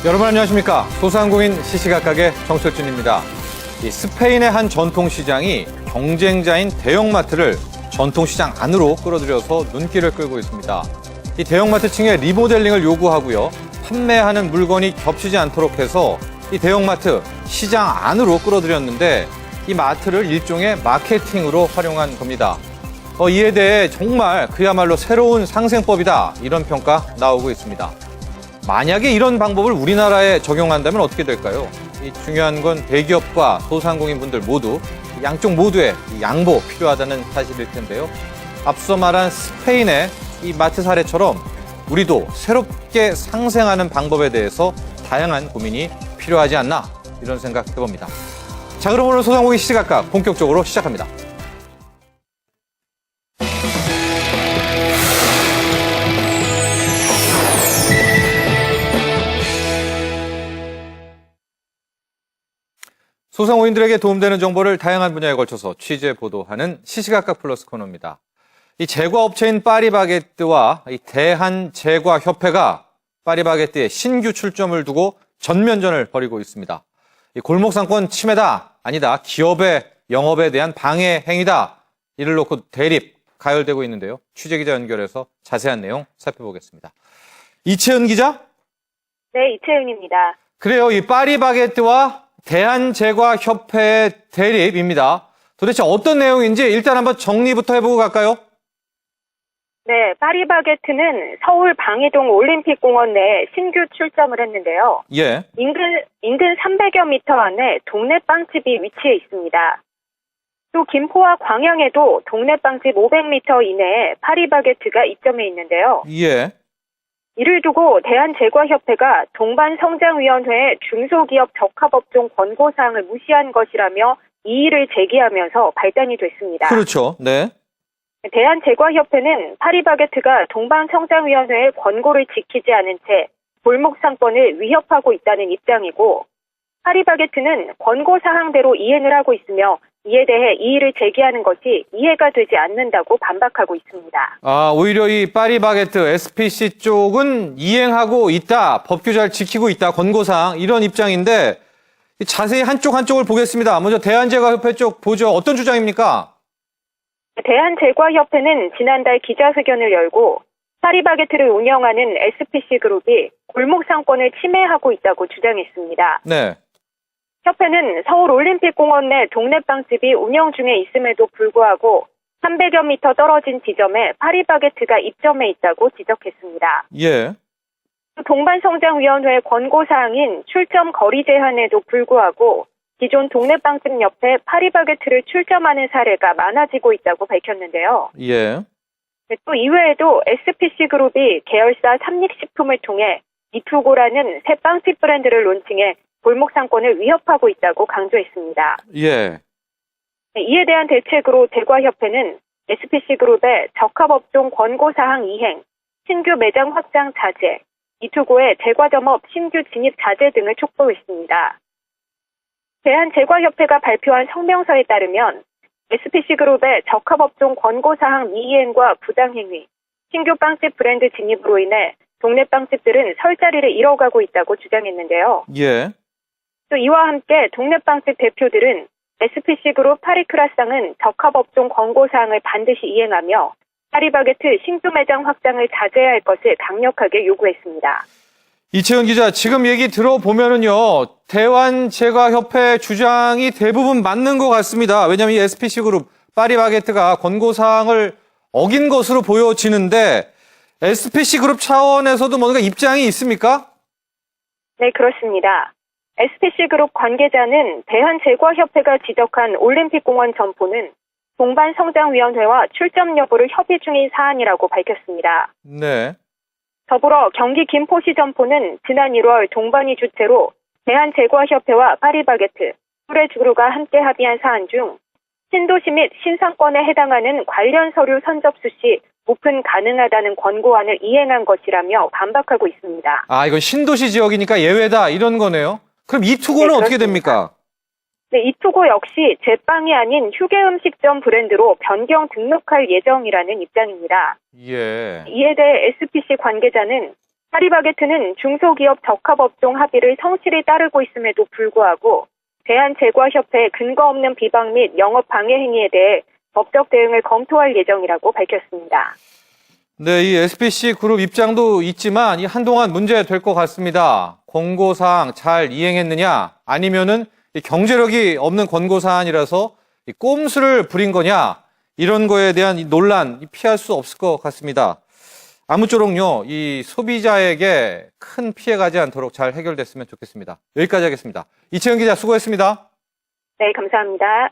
여러분 안녕하십니까. 소상공인 시시각각의 정철준입니다. 스페인의 한 전통시장이 경쟁자인 대형마트를 전통시장 안으로 끌어들여서 눈길을 끌고 있습니다. 이 대형마트 층에 리모델링을 요구하고요. 판매하는 물건이 겹치지 않도록 해서 이 대형마트 시장 안으로 끌어들였는데 이 마트를 일종의 마케팅으로 활용한 겁니다. 이에 대해 정말 그야말로 새로운 상생법이다 이런 평가 나오고 있습니다. 만약에 이런 방법을 우리나라에 적용한다면 어떻게 될까요? 이 중요한 건 대기업과 소상공인분들 모두 양쪽 모두의 양보 필요하다는 사실일 텐데요. 앞서 말한 스페인의 이 마트 사례처럼 우리도 새롭게 상생하는 방법에 대해서 다양한 고민이 필요하지 않나 이런 생각 해봅니다. 자, 그럼 오늘 소상공인 시시각각 본격적으로 시작합니다. 소상공인들에게 도움되는 정보를 다양한 분야에 걸쳐서 취재 보도하는 시시각각 플러스 코너입니다. 이 제과업체인 파리바게뜨와 이 대한제과협회가 파리바게뜨의 신규 출점을 두고 전면전을 벌이고 있습니다. 이 골목상권 침해다, 아니다, 기업의 영업에 대한 방해 행위다, 이를 놓고 대립, 가열되고 있는데요. 취재기자 연결해서 자세한 내용 살펴보겠습니다. 이채은 기자? 네, 이채은입니다. 그래요, 이 파리바게뜨와 대한제과협회의 대립입니다. 도대체 어떤 내용인지 일단 한번 정리부터 해보고 갈까요? 네, 파리바게뜨는 서울 방이동 올림픽공원 내에 신규 출점을 했는데요. 예. 인근 300여 미터 안에 동네 빵집이 위치해 있습니다. 또 김포와 광양에도 동네 빵집 500m 이내에 파리바게뜨가 입점해 있는데요. 예. 이를 두고 대한제과협회가 동반성장위원회의 중소기업 적합업종 권고사항을 무시한 것이라며 이의를 제기하면서 발단이 됐습니다. 그렇죠. 네. 대한제과협회는 파리바게뜨가 동반성장위원회의 권고를 지키지 않은 채 골목상권을 위협하고 있다는 입장이고, 파리바게뜨는 권고사항대로 이행을 하고 있으며 이에 대해 이의를 제기하는 것이 이해가 되지 않는다고 반박하고 있습니다. 오히려 이 파리바게뜨 SPC 쪽은 이행하고 있다, 법규 잘 지키고 있다, 권고사항 이런 입장인데 자세히 한쪽을 보겠습니다. 먼저 대한제과협회 쪽 보죠. 어떤 주장입니까? 대한제과협회는 지난달 기자회견을 열고 파리바게뜨를 운영하는 SPC그룹이 골목상권을 침해하고 있다고 주장했습니다. 네. 협회는 서울 올림픽공원 내 동네 빵집이 운영 중에 있음에도 불구하고 300여 미터 떨어진 지점에 파리바게뜨가 입점해 있다고 지적했습니다. 예. 동반성장위원회의 권고사항인 출점 거리 제한에도 불구하고 기존 동네 빵집 옆에 파리바게뜨를 출점하는 사례가 많아지고 있다고 밝혔는데요. 예. 또 이외에도 SPC그룹이 계열사 삼립식품을 통해 이투고라는 새 빵집 브랜드를 론칭해 골목상권을 위협하고 있다고 강조했습니다. 예. 이에 대한 대책으로 제과협회는 SPC그룹의 적합업종 권고사항 이행, 신규 매장 확장 자제, 이투고의 제과점업 신규 진입 자제 등을 촉구했습니다. 대한제과협회가 발표한 성명서에 따르면 SPC그룹의 적합업종 권고사항 미이행과 부당행위, 신규 빵집 브랜드 진입으로 인해 동네 빵집들은 설 자리를 잃어가고 있다고 주장했는데요. 예. 또 이와 함께 동네 빵집 대표들은 SPC그룹 파리크라상은 적합업종 권고사항을 반드시 이행하며 파리바게뜨 신규 매장 확장을 자제해야 할 것을 강력하게 요구했습니다. 이채은 기자, 지금 얘기 들어보면은요, 대한제과협회 주장이 대부분 맞는 것 같습니다. 왜냐하면 이 SPC그룹 파리바게뜨가 권고사항을 어긴 것으로 보여지는데 SPC그룹 차원에서도 뭔가 입장이 있습니까? 네, 그렇습니다. SPC그룹 관계자는 대한제과협회가 지적한 올림픽공원 점포는 동반성장위원회와 출점 여부를 협의 중인 사안이라고 밝혔습니다. 네. 더불어 경기 김포시 점포는 지난 1월 동반이 주체로 대한제과협회와 파리바게뜨, 수레주루가 함께 합의한 사안 중 신도시 및 신상권에 해당하는 관련 서류 선접수 시 오픈 가능하다는 권고안을 이행한 것이라며 반박하고 있습니다. 이건 신도시 지역이니까 예외다 이런 거네요. 그럼 이투고는 네, 어떻게 됩니까? 네, 이투고 역시 제빵이 아닌 휴게음식점 브랜드로 변경 등록할 예정이라는 입장입니다. 예. 이에 대해 SPC 관계자는 파리바게트는 중소기업 적합업종 합의를 성실히 따르고 있음에도 불구하고 대한제과협회 근거 없는 비방 및 영업 방해 행위에 대해 법적 대응을 검토할 예정이라고 밝혔습니다. 네, 이 SPC 그룹 입장도 있지만 이 한동안 문제될 것 같습니다. 권고사항 잘 이행했느냐 아니면은 이 경제력이 없는 권고사항이라서 이 꼼수를 부린 거냐 이런 거에 대한 이 논란 피할 수 없을 것 같습니다. 아무쪼록요 이 소비자에게 큰 피해 가지 않도록 잘 해결됐으면 좋겠습니다. 여기까지 하겠습니다. 이채영 기자 수고했습니다. 네, 감사합니다.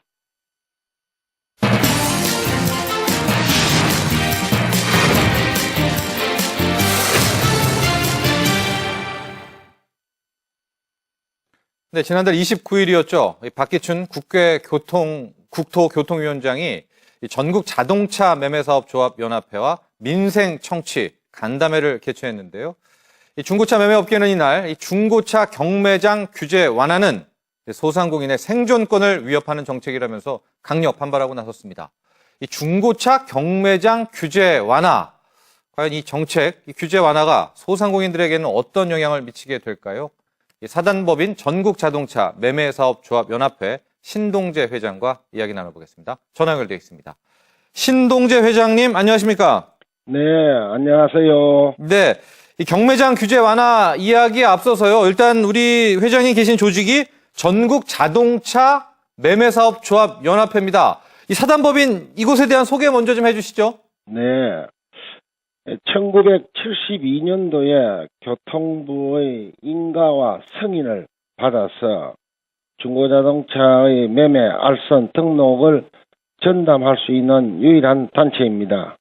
네, 지난달 29일이었죠. 박기춘 국토교통위원장이 전국 자동차 매매사업조합연합회와 민생청취 간담회를 개최했는데요. 중고차 매매업계는 이날 중고차 경매장 규제 완화는 소상공인의 생존권을 위협하는 정책이라면서 강력 반발하고 나섰습니다. 이 중고차 경매장 규제 완화, 과연 이 정책, 이 규제 완화가 소상공인들에게는 어떤 영향을 미치게 될까요? 사단법인 전국자동차 매매사업조합연합회 신동재 회장과 이야기 나눠보겠습니다. 전화 연결되어 있습니다. 신동재 회장님, 안녕하십니까? 네, 안녕하세요. 네, 이 경매장 규제 완화 이야기에 앞서서요. 일단 우리 회장님 계신 조직이 전국자동차 매매사업조합연합회입니다. 이 사단법인 이곳에 대한 소개 먼저 좀 해주시죠. 네. 1972년도에 교통부의 인가와 승인을 받아서 중고자동차의 매매 알선 등록을 전담할 수 있는 유일한 단체입니다.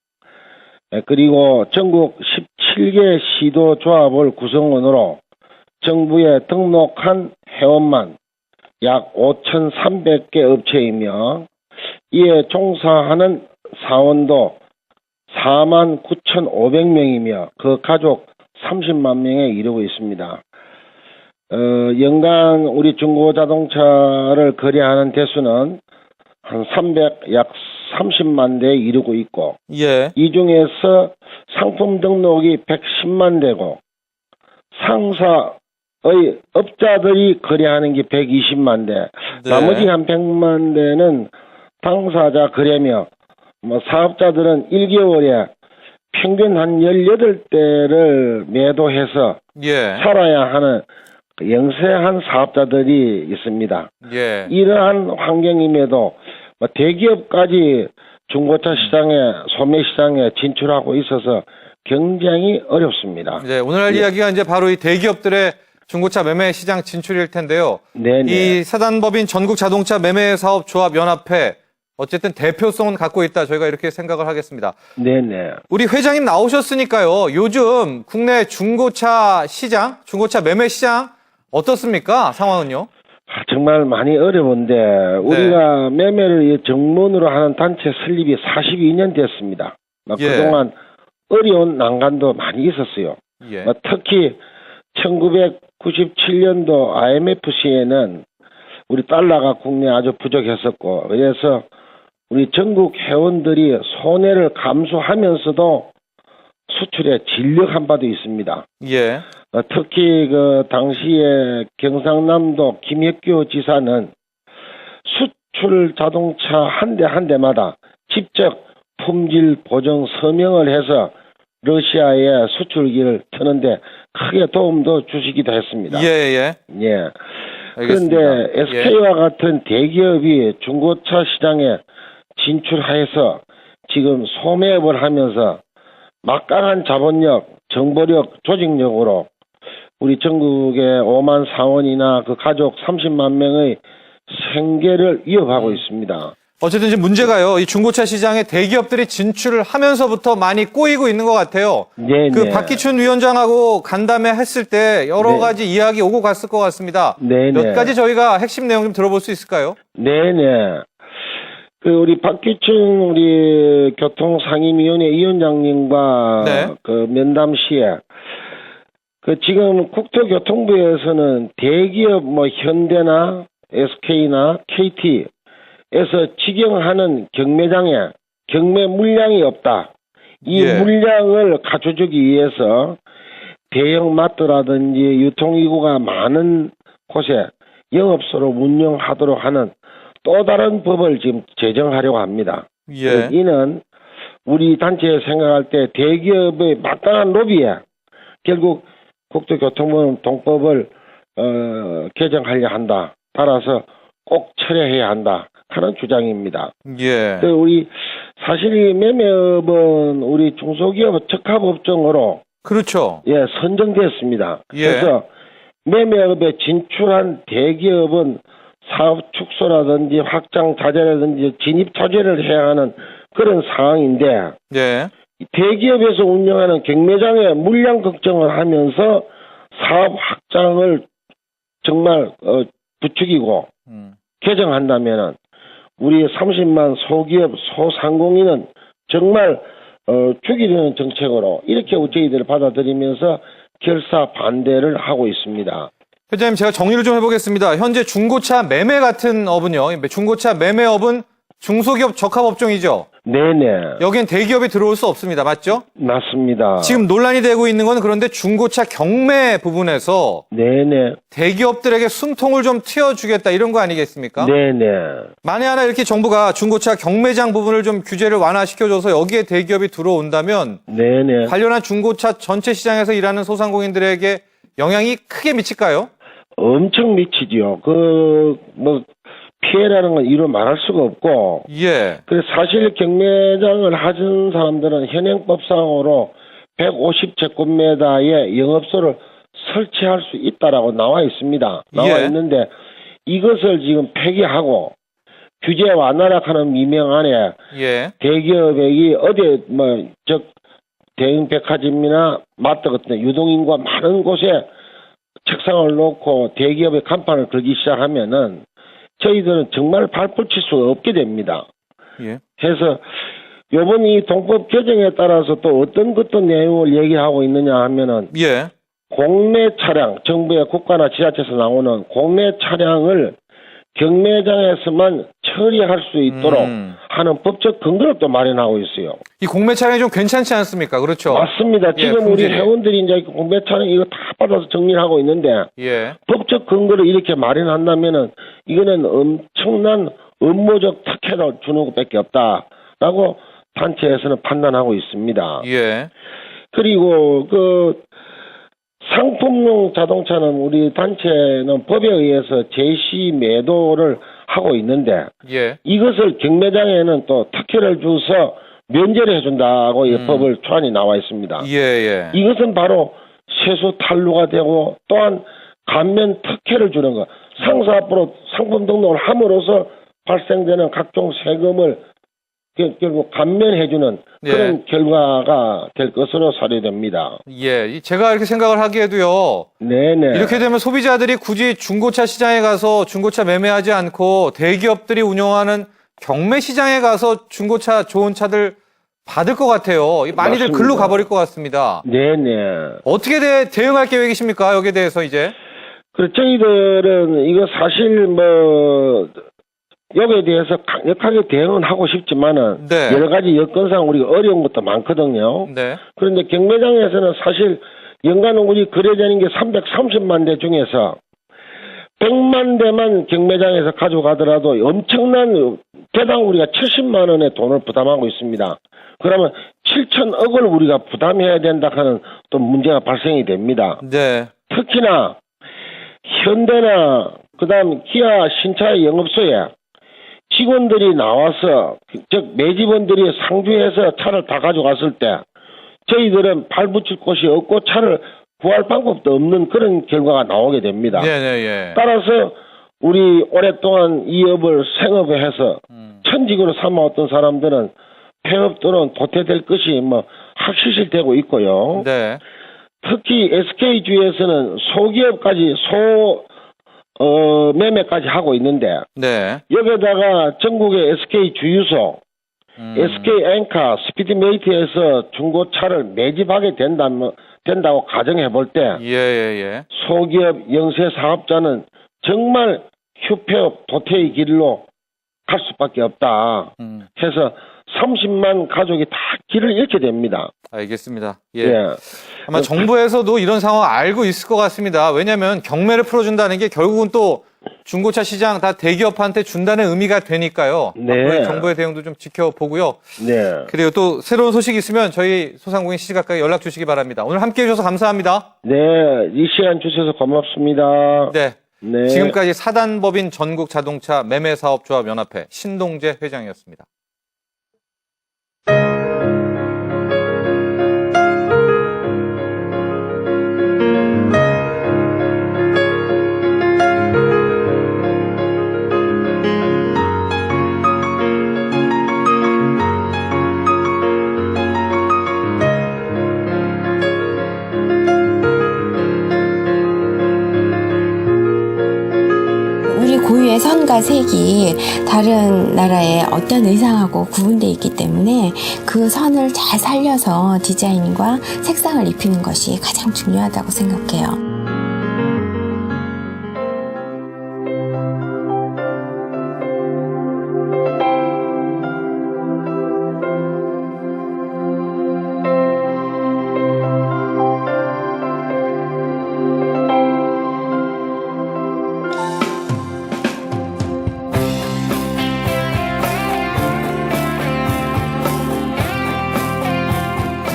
그리고 전국 17개 시도조합을 구성원으로 정부에 등록한 회원만 약 5,300개 업체이며 이에 종사하는 사원도 49,500명이며 그 가족 30만 명에 이르고 있습니다. 연간 우리 중고자동차를 거래하는 대수는 약 30만 대에 이르고 있고, 예. 이 중에서 상품 등록이 110만 대고 상사의 업자들이 거래하는 게 120만 대, 네. 나머지 한 100만 대는 당사자 거래며 사업자들은 1개월에 평균 한 18대를 매도해서 예. 살아야 하는 영세한 사업자들이 있습니다. 예. 이러한 환경임에도 대기업까지 중고차 시장에, 소매 시장에 진출하고 있어서 굉장히 어렵습니다. 네, 오늘 할 예. 이야기가 이제 바로 이 대기업들의 중고차 매매 시장 진출일 텐데요. 네네. 이 사단법인 전국자동차 매매사업조합연합회 어쨌든 대표성은 갖고 있다. 저희가 이렇게 생각을 하겠습니다. 네네. 우리 회장님 나오셨으니까요. 요즘 국내 중고차 시장, 중고차 매매 시장 어떻습니까? 상황은요? 정말 많이 어려운데 우리가 매매를 정문으로 하는 단체 설립이 42년 됐습니다. 예. 그동안 어려운 난관도 많이 있었어요. 예. 특히 1997년도 IMF 시에는 우리 달러가 국내에 아주 부족했었고, 그래서 우리 전국 회원들이 손해를 감수하면서도 수출에 진력한 바도 있습니다. 예. 특히 그 당시에 경상남도 김혁규 지사는 수출 자동차 한 대 한 대마다 직접 품질 보증 서명을 해서 러시아에 수출기를 트는데 크게 도움도 주시기도 했습니다. 예. 예. 알겠습니다. 그런데 SK와 같은 대기업이 중고차 시장에 진출해서 지금 소매업을 하면서 막강한 자본력, 정보력, 조직력으로 우리 전국의 5만 사원이나 그 가족 30만 명의 생계를 위협하고 있습니다. 어쨌든 지금 문제가요. 이 중고차 시장에 대기업들이 진출을 하면서부터 많이 꼬이고 있는 것 같아요. 네네. 그 박기춘 위원장하고 간담회 했을 때 여러 네. 가지 이야기 오고 갔을 것 같습니다. 네네. 몇 가지 저희가 핵심 내용 좀 들어볼 수 있을까요? 네네. 그 우리 박기춘 우리 교통상임위원회 위원장님과 네. 그 면담 시에 그 지금 국토교통부에서는 대기업 현대나 SK나 KT에서 직영하는 경매장에 경매 물량이 없다. 이 예. 물량을 갖춰주기 위해서 대형마트라든지 유통기구가 많은 곳에 영업소로 운영하도록 하는 또 다른 법을 지금 제정하려고 합니다. 예. 이는 우리 단체에 생각할 때 대기업의 마땅한 로비에 결국 국토교통법 동법을 개정하려 한다. 따라서 꼭 철회해야 한다 하는 주장입니다. 예. 우리 사실 이 매매업은 우리 중소기업 적합업종으로 그렇죠. 예 선정됐습니다. 예. 그래서 매매업에 진출한 대기업은 사업 축소라든지 확장 자재라든지 진입 자재를 해야 하는 그런 상황인데 예. 대기업에서 운영하는 경매장의 물량 걱정을 하면서 사업 확장을 정말 부추기고 개정한다면은 우리 30만 소기업 소상공인은 정말 죽이려는 정책으로 이렇게 저희들을 받아들이면서 결사 반대를 하고 있습니다. 회장님, 제가 정리를 좀 해보겠습니다. 현재 중고차 매매 같은 업은요. 중고차 매매업은 중소기업 적합업종이죠. 네네. 여기엔 대기업이 들어올 수 없습니다. 맞죠? 맞습니다. 지금 논란이 되고 있는 건 그런데 중고차 경매 부분에서 네네. 대기업들에게 숨통을 좀 트여주겠다 이런 거 아니겠습니까? 네네. 만에 하나 이렇게 정부가 중고차 경매장 부분을 좀 규제를 완화시켜줘서 여기에 대기업이 들어온다면 네네. 관련한 중고차 전체 시장에서 일하는 소상공인들에게 영향이 크게 미칠까요? 엄청 미치지요. 피해라는 건 이루 말할 수가 없고, 예. 그래서 사실 경매장을 하는 사람들은 현행법상으로 150제곱미터의 영업소를 설치할 수 있다라고 나와 있습니다. 나와 예. 있는데 이것을 지금 폐기하고 규제 완화라 하는 미명 안에 예. 대기업이 어디 대형 백화점이나 마트 같은 유동인구가 많은 곳에 책상을 놓고 대기업의 간판을 걸기 시작하면은 저희들은 정말 발붙일 수가 없게 됩니다. 예. 해서 요번 이 동법 개정에 따라서 또 어떤 내용을 얘기하고 있느냐 하면은 예. 공매 차량, 정부의 국가나 지자체에서 나오는 공매 차량을 경매장에서만 처리할 수 있도록 하는 법적 근거를 또 마련하고 있어요. 이 공매 차량이 좀 괜찮지 않습니까? 그렇죠. 맞습니다. 예, 지금 우리 품질이. 회원들이 이제 공매 차량 이거 다 받아서 정리를 하고 있는데 예. 법적 근거를 이렇게 마련한다면은 이거는 엄청난 업무적 특혜를 주는 것밖에 없다라고 단체에서는 판단하고 있습니다. 예. 그리고 상품용 자동차는 우리 단체는 법에 의해서 제시 매도를 하고 있는데 예. 이것을 경매장에는 또 특혜를 줘서 면제를 해준다고 이 법을 초안이 나와 있습니다. 예. 예. 이것은 바로 세수 탈루가 되고 또한 감면 특혜를 주는 것. 상사 앞으로 상품 등록을 함으로써 발생되는 각종 세금을 결국 감면해주는 그런 예. 결과가 될 것으로 사료됩니다. 예. 제가 이렇게 생각을 하기에도요. 네네. 이렇게 되면 소비자들이 굳이 중고차 시장에 가서 중고차 매매하지 않고 대기업들이 운영하는 경매 시장에 가서 중고차 좋은 차들 받을 것 같아요. 많이들 맞습니다. 글로 가버릴 것 같습니다. 네네. 어떻게 대응할 계획이십니까? 여기에 대해서 이제. 저희들은 이거 사실 여기에 대해서 강력하게 대응은 하고 싶지만은 네. 여러 가지 여건상 우리가 어려운 것도 많거든요. 네. 그런데 경매장에서는 사실 연간 우리 거래되는 게 330만 대 중에서 100만 대만 경매장에서 가져가더라도 엄청난 개당 우리가 70만 원의 돈을 부담하고 있습니다. 그러면 7천억을 우리가 부담해야 된다 하는 또 문제가 발생이 됩니다. 네. 특히나 현대나 그다음 기아 신차 영업소에 직원들이 나와서 즉 매집원들이 상주해서 차를 다 가져갔을 때 저희들은 발붙일 곳이 없고 차를 구할 방법도 없는 그런 결과가 나오게 됩니다. 예. 따라서 우리 오랫동안 이 업을 생업해서 천직으로 삼아왔던 사람들은 폐업 또는 도태될 것이 확실시되고 있고요. 네. 특히 SK주에서는 소기업까지 매매까지 하고 있는데 네. 여기다가 전국의 SK 주유소, SK 앵카, 스피드메이트에서 중고차를 매집하게 된다고 가정해 볼 때 예. 소기업 영세 사업자는 정말 휴폐업 도태의 길로 갈 수밖에 없다 해서 30만 가족이 다 길을 잃게 됩니다. 알겠습니다. 예. 예. 아마 정부에서도 이런 상황 알고 있을 것 같습니다. 왜냐하면 경매를 풀어준다는 게 결국은 또 중고차 시장 다 대기업한테 준다는 의미가 되니까요. 네. 앞으로의 정부의 대응도 좀 지켜보고요. 네. 그리고 또 새로운 소식 있으면 저희 소상공인 시시각각에 연락 주시기 바랍니다. 오늘 함께해 주셔서 감사합니다. 네. 이 시간 주셔서 고맙습니다. 네. 네. 지금까지 사단법인 전국자동차 매매사업조합연합회 신동재 회장이었습니다. 우리 고유의 선과 색이 다른 나라의 어떤 의상하고 구분되어 있기 때문에 그 선을 잘 살려서 디자인과 색상을 입히는 것이 가장 중요하다고 생각해요.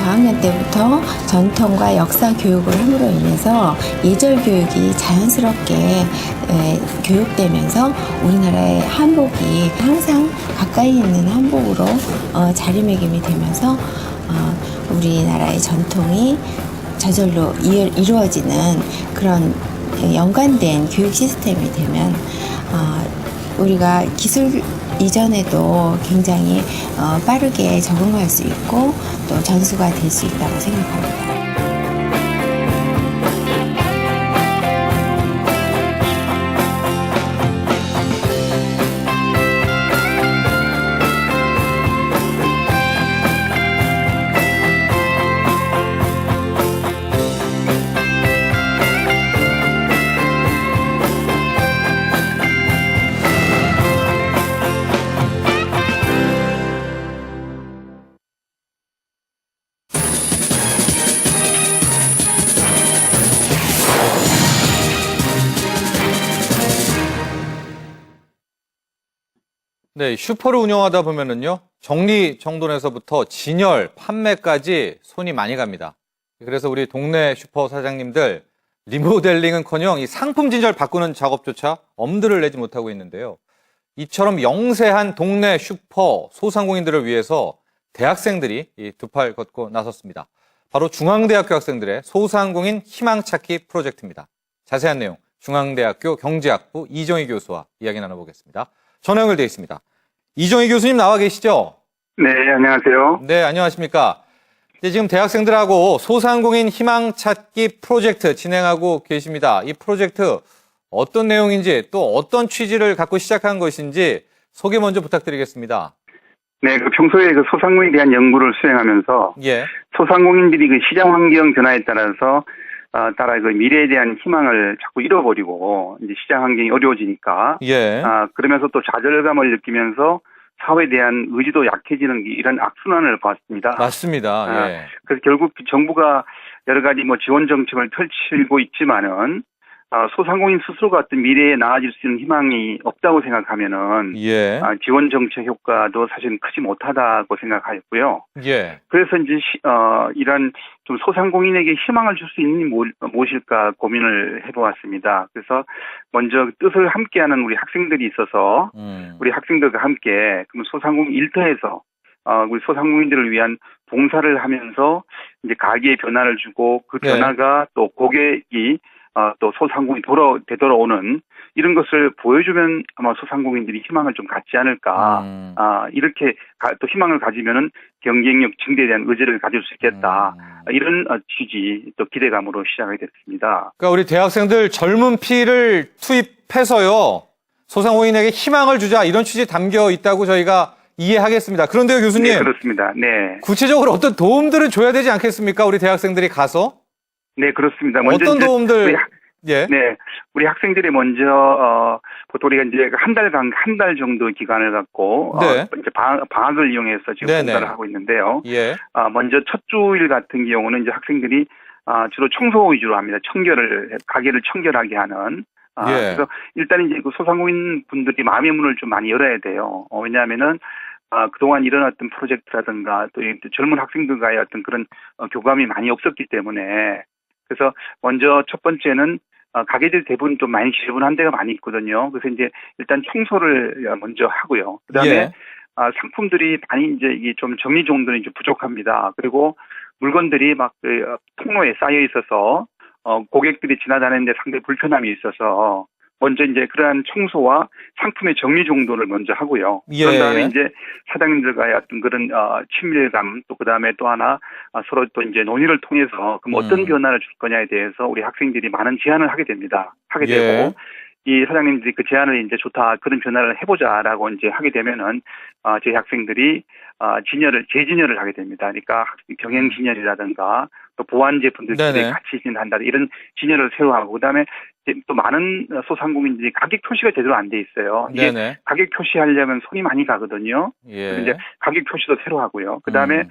저학년 때부터 전통과 역사 교육을 함으로 인해서 예절 교육이 자연스럽게 교육되면서 우리나라의 한복이 항상 가까이 있는 한복으로 자리매김이 되면서 우리나라의 전통이 저절로 이루어지는 그런 연관된 교육 시스템이 되면 우리가 기술 이전에도 굉장히 빠르게 적응할 수 있고 또 전수가 될 수 있다고 생각합니다. 네, 슈퍼를 운영하다 보면은요, 정리정돈에서부터 진열, 판매까지 손이 많이 갑니다. 그래서 우리 동네 슈퍼 사장님들 리모델링은커녕 이 상품 진열 바꾸는 작업조차 엄두를 내지 못하고 있는데요. 이처럼 영세한 동네 슈퍼 소상공인들을 위해서 대학생들이 이 두 팔 걷고 나섰습니다. 바로 중앙대학교 학생들의 소상공인 희망찾기 프로젝트입니다. 자세한 내용 중앙대학교 경제학부 이정희 교수와 이야기 나눠보겠습니다. 전화 연결되어 있습니다. 이정희 교수님 나와 계시죠? 네, 안녕하세요. 네, 안녕하십니까. 지금 대학생들하고 소상공인 희망찾기 프로젝트 진행하고 계십니다. 이 프로젝트 어떤 내용인지 또 어떤 취지를 갖고 시작한 것인지 소개 먼저 부탁드리겠습니다. 네, 평소에 소상공인에 대한 연구를 수행하면서 예. 소상공인들이 시장 환경 변화에 따라서 미래에 대한 희망을 자꾸 잃어버리고 이제 시장 환경이 어려워지니까 예. 그러면서 또 좌절감을 느끼면서 사회에 대한 의지도 약해지는 이런 악순환을 봤습니다. 맞습니다. 예. 그래서 결국 정부가 여러 가지 지원 정책을 펼치고 있지만은 소상공인 스스로가 어떤 미래에 나아질 수 있는 희망이 없다고 생각하면은 예. 지원 정책 효과도 사실은 크지 못하다고 생각하였고요. 예. 그래서 이제 이런 좀 소상공인에게 희망을 줄 수 있는 무엇일까 고민을 해보았습니다. 그래서 먼저 뜻을 함께하는 우리 학생들이 있어서 우리 학생들과 함께 그럼 소상공인 일터에서 우리 소상공인들을 위한 봉사를 하면서 이제 가게에 변화를 주고 그 변화가 또 고객이 또 소상공인이 되돌아오는 이런 것을 보여주면 아마 소상공인들이 희망을 좀 갖지 않을까. 이렇게 또 희망을 가지면은 경쟁력 증대에 대한 의지를 가질 수 있겠다. 이런 취지 또 기대감으로 시작하게 됐습니다. 그러니까 우리 대학생들 젊은 피를 투입해서요. 소상공인에게 희망을 주자 이런 취지 담겨 있다고 저희가 이해하겠습니다. 그런데요, 교수님. 네, 그렇습니다. 네. 구체적으로 어떤 도움들을 줘야 되지 않겠습니까? 우리 대학생들이 가서? 네, 그렇습니다. 먼저 어떤 도움들 예. 네, 우리 학생들이 먼저 보통 우리가 이제 한 달 정도 기간을 갖고 네. 이제 방학을 이용해서 지금 네네. 공부를 하고 있는데요. 예. 먼저 첫 주일 같은 경우는 이제 학생들이 주로 청소 위주로 합니다. 가게를 청결하게 하는. 예. 그래서 일단 이제 그 소상공인 분들이 마음의 문을 좀 많이 열어야 돼요. 왜냐하면은 그동안 일어났던 프로젝트라든가 또 젊은 학생들과의 어떤 그런 교감이 많이 없었기 때문에 그래서 먼저 첫 번째는 가게들 대부분 좀 많이 지저분한 데가 많이 있거든요. 그래서 이제 일단 청소를 먼저 하고요. 그다음에 예. 상품들이 많이 이제 이게 좀 정리 정도는 이제 부족합니다. 그리고 물건들이 막 통로에 쌓여 있어서 고객들이 지나다니는데 상당히 불편함이 있어서 먼저 이제 그러한 청소와 상품의 정리 정도를 먼저 하고요. 예. 그런 다음에 이제 사장님들과의 어떤 그런 친밀감 또 그다음에 또 하나 서로 또 이제 논의를 통해서 그럼 어떤 변화를 줄 거냐에 대해서 우리 학생들이 많은 제안을 하게 됩니다. 하게 예. 되고 이 사장님들이 그 제안을 이제 좋다 그런 변화를 해보자라고 이제 하게 되면은 저희 학생들이 재진열을 하게 됩니다. 그러니까 경영 진열이라든가 또 보안 제품들끼리 네네. 같이 진행한다 이런 진열을 새로 하고 그다음에 또 많은 소상공인들이 가격 표시가 제대로 안 돼 있어요. 이게 네네. 가격 표시하려면 손이 많이 가거든요. 예. 그래서 이제 가격 표시도 새로 하고요. 그다음에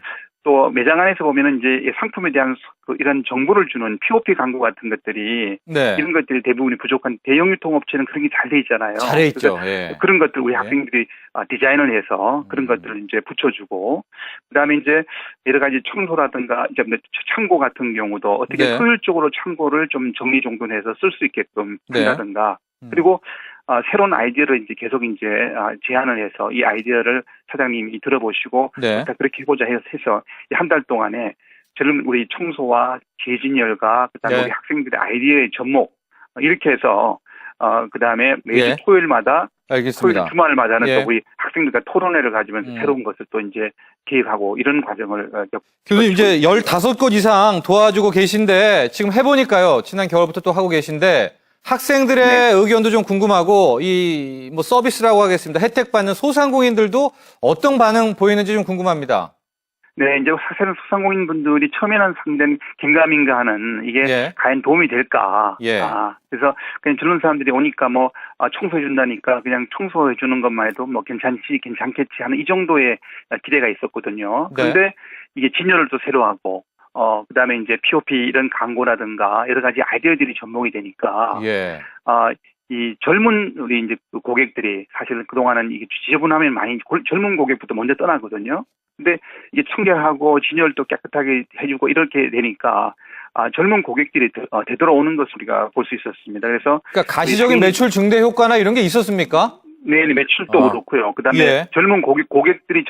또 매장 안에서 보면은 이제 상품에 대한 이런 정보를 주는 POP 광고 같은 것들이 네. 이런 것들이 대부분이 부족한 대형 유통업체는 그런 게 잘 돼 있잖아요. 잘해 있죠. 그래서 예. 그런 것들 우리 예. 학생들이 디자인을 해서 그런 것들을 이제 붙여주고 그다음에 이제 여러 가지 청소라든가 이제 창고 같은 경우도 어떻게 네. 효율적으로 창고를 좀 정리정돈해서 쓸 수 있게끔 네. 한다든가 그리고 새로운 아이디어를 이제 계속 이제 제안을 해서 이 아이디어를 사장님이 들어보시고 네. 그렇게 해보자 해서 한 달 동안에 젊은 우리 청소와 재진열과 그다음에 네. 우리 학생들의 아이디어의 접목 이렇게 해서 그다음에 매주 예. 토요일마다 알겠습니다. 토요일 주말마다는 예. 또 우리 학생들과 토론회를 가지면서 새로운 것을 또 이제 기획하고 이런 과정을 교수님 이제 15곳 이상 도와주고 계신데 지금 해보니까요. 지난 겨울부터 또 하고 계신데 학생들의 네. 의견도 좀 궁금하고 이 뭐 서비스라고 하겠습니다. 혜택 받는 소상공인들도 어떤 반응 보이는지 좀 궁금합니다. 네, 이제 사실은 소상공인 분들이 처음에는 상당히 긴가민가 하는 이게 예. 과연 도움이 될까. 예. 그래서 그냥 젊은 사람들이 오니까 뭐 청소해준다니까 그냥 청소해주는 것만 해도 뭐 괜찮겠지 하는 이 정도의 기대가 있었거든요. 네. 그런데 이게 진열을 또 새로 하고 그 다음에 이제 POP 이런 광고라든가 여러 가지 아이디어들이 접목이 되니까 예. 이 젊은 우리 이제 고객들이 사실은 그동안은 이게 지저분하면 많이 젊은 고객부터 먼저 떠나거든요. 근데 이게 청결하고 진열도 깨끗하게 해주고 이렇게 되니까 젊은 고객들이 되돌아오는 것을 우리가 볼 수 있었습니다. 그래서 그러니까 가시적인 매출 증대 효과나 이런 게 있었습니까? 네, 매출도 그렇고요. 그다음에 예. 젊은 고객들이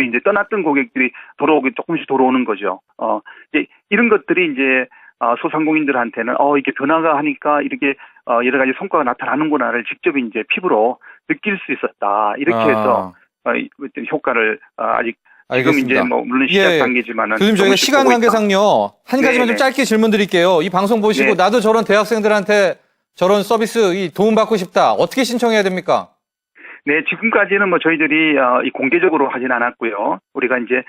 이제 떠났던 고객들이 조금씩 돌아오는 거죠. 이제 이런 것들이 이제 소상공인들한테는 이게 변화가 하니까 이렇게 여러 가지 성과가 나타나는구나를 직접 이제 피부로 느낄 수 있었다. 이렇게 해서 효과를 아직 지금 알겠습니다. 이제 뭐 물론 시작 단계지만은 교수님 저희가 조금씩 시간 보고 있다. 관계상요 한 가지만 좀 네네. 짧게 질문 드릴게요. 이 방송 보시고 네. 나도 저런 대학생들한테 저런 서비스 도움 받고 싶다. 어떻게 신청해야 됩니까? 네, 지금까지는 뭐 저희들이 공개적으로 하진 않았고요. 우리가 이제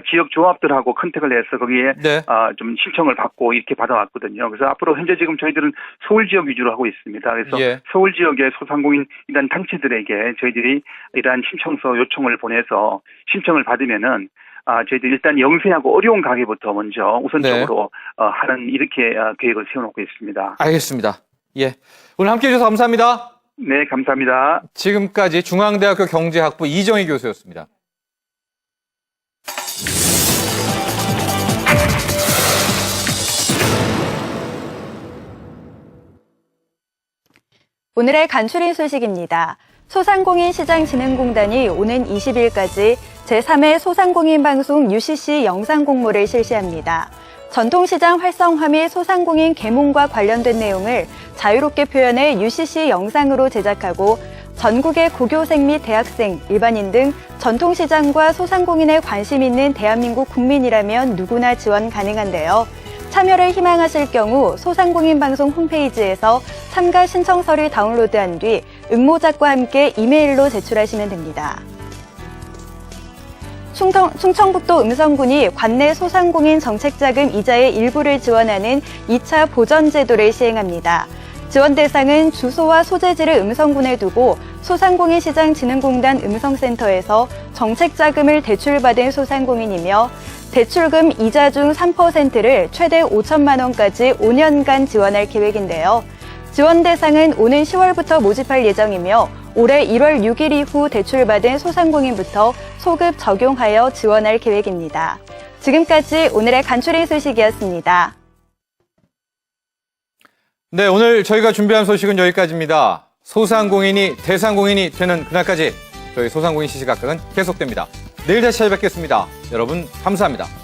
지역 조합들하고 컨택을 해서 거기에 네. 좀 신청을 받고 이렇게 받아왔거든요. 그래서 앞으로 현재 지금 저희들은 서울 지역 위주로 하고 있습니다. 그래서 예. 서울 지역의 소상공인 이런 단체들에게 저희들이 이러한 신청서 요청을 보내서 신청을 받으면은 저희들 일단 영세하고 어려운 가게부터 먼저 우선적으로 하는 이렇게 계획을 세워놓고 있습니다. 알겠습니다. 예. 오늘 함께해 주셔서 감사합니다. 네, 감사합니다. 지금까지 중앙대학교 경제학부 이정희 교수였습니다. 오늘의 간추린 소식입니다. 소상공인시장진흥공단이 오는 20일까지 제3회 소상공인 방송 UCC 영상 공모를 실시합니다. 전통시장 활성화 및 소상공인 계몽과 관련된 내용을 자유롭게 표현해 UCC 영상으로 제작하고 전국의 고교생 및 대학생, 일반인 등 전통시장과 소상공인에 관심 있는 대한민국 국민이라면 누구나 지원 가능한데요. 참여를 희망하실 경우 소상공인 방송 홈페이지에서 참가 신청서를 다운로드한 뒤 응모작과 함께 이메일로 제출하시면 됩니다. 충청북도 음성군이 관내 소상공인 정책자금 이자의 일부를 지원하는 2차 보전제도를 시행합니다. 지원 대상은 주소와 소재지를 음성군에 두고 소상공인시장진흥공단 음성센터에서 정책자금을 대출받은 소상공인이며 대출금 이자 중 3%를 최대 5천만 원까지 5년간 지원할 계획인데요. 지원 대상은 오는 10월부터 모집할 예정이며 올해 1월 6일 이후 대출받은 소상공인부터 소급 적용하여 지원할 계획입니다. 지금까지 오늘의 간추린 소식이었습니다. 네, 오늘 저희가 준비한 소식은 여기까지입니다. 소상공인이 대상공인이 되는 그날까지 저희 소상공인 시시각각은 계속됩니다. 내일 다시 찾아뵙겠습니다. 여러분 감사합니다.